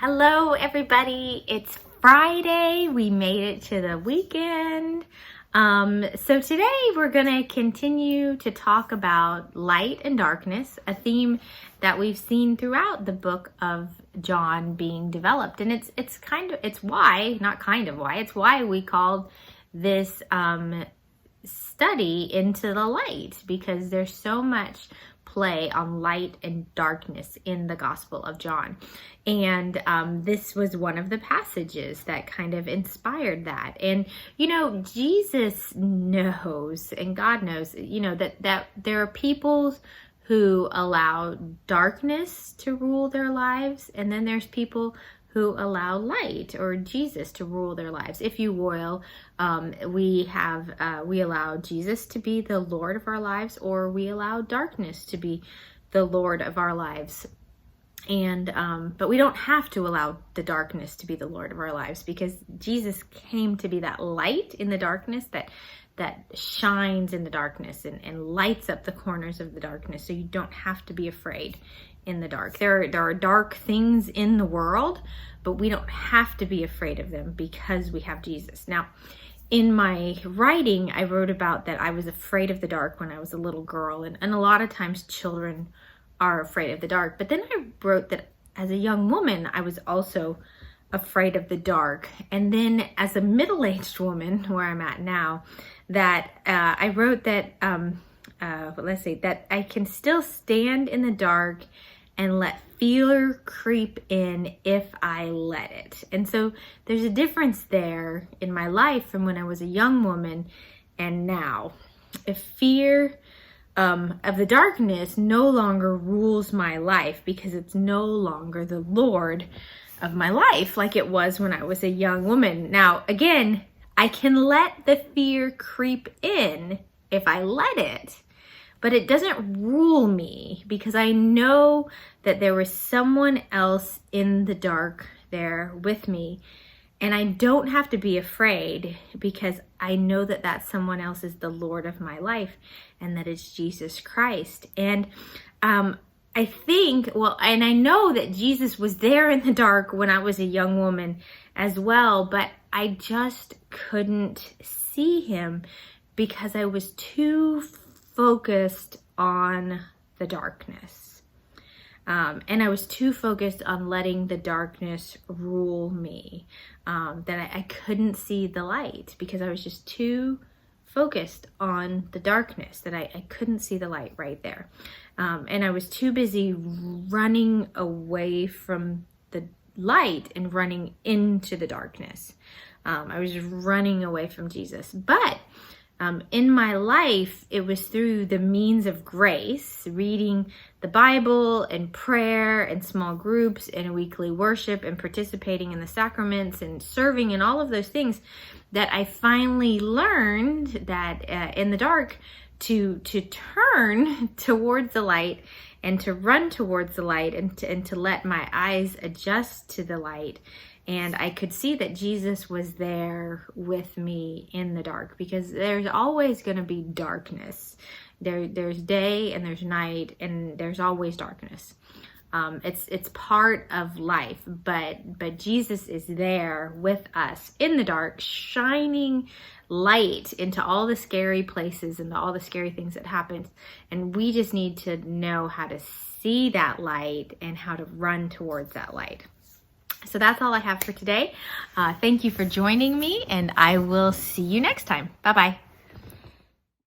Hello, everybody. It's Friday. We made it to the weekend. So today we're going to continue to talk about light and darkness, a theme that we've seen throughout the book of John being developed. And it's why we called this study Into the Light, because there's so much play on light and darkness in the Gospel of John. And this was one of the passages that kind of inspired that. And, Jesus knows, and God knows, that there are people who allow darkness to rule their lives, and then there's people who allow light or Jesus to rule their lives. If you will, we allow Jesus to be the Lord of our lives, or we allow darkness to be the Lord of our lives. And but we don't have to allow the darkness to be the Lord of our lives, because Jesus came to be that light in the darkness that shines in the darkness and lights up the corners of the darkness. So you don't have to be afraid in the dark. There are dark things in the world, but we don't have to be afraid of them because we have Jesus. Now, in my writing, I wrote about that I was afraid of the dark when I was a little girl, and a lot of times children are afraid of the dark. But then I wrote that as a young woman, I was also afraid of the dark. And then as a middle-aged woman, where I'm at now, that I wrote that, that I can still stand in the dark and let fear creep in if I let it. And so there's a difference there in my life from when I was a young woman and now. If fear of the darkness no longer rules my life, because it's no longer the Lord of my life like it was when I was a young woman. Now, again, I can let the fear creep in if I let it, but it doesn't rule me, because I know that there was someone else in the dark there with me. And I don't have to be afraid, because I know that that someone else is the Lord of my life, and that is Jesus Christ. And I think, and I know that Jesus was there in the dark when I was a young woman as well, but I just couldn't see him because I was too focused on the darkness. And I was too focused on letting the darkness rule me, that I couldn't see the light, because I was just too focused on the darkness, that I couldn't see the light right there. And I was too busy running away from the light and running into the darkness. I was running away from Jesus. But in my life, it was through the means of grace, reading the Bible and prayer and small groups and weekly worship and participating in the sacraments and serving and all of those things, that I finally learned that in the dark to turn towards the light and to run towards the light and to let my eyes adjust to the light. And I could see that Jesus was there with me in the dark, because there's always going to be darkness. There's day and there's night, and there's always darkness. It's part of life, but Jesus is there with us in the dark, shining light into all the scary places and all the scary things that happen. And we just need to know how to see that light and how to run towards that light. So that's all I have for today. Thank you for joining me, and I will see you next time. Bye-bye.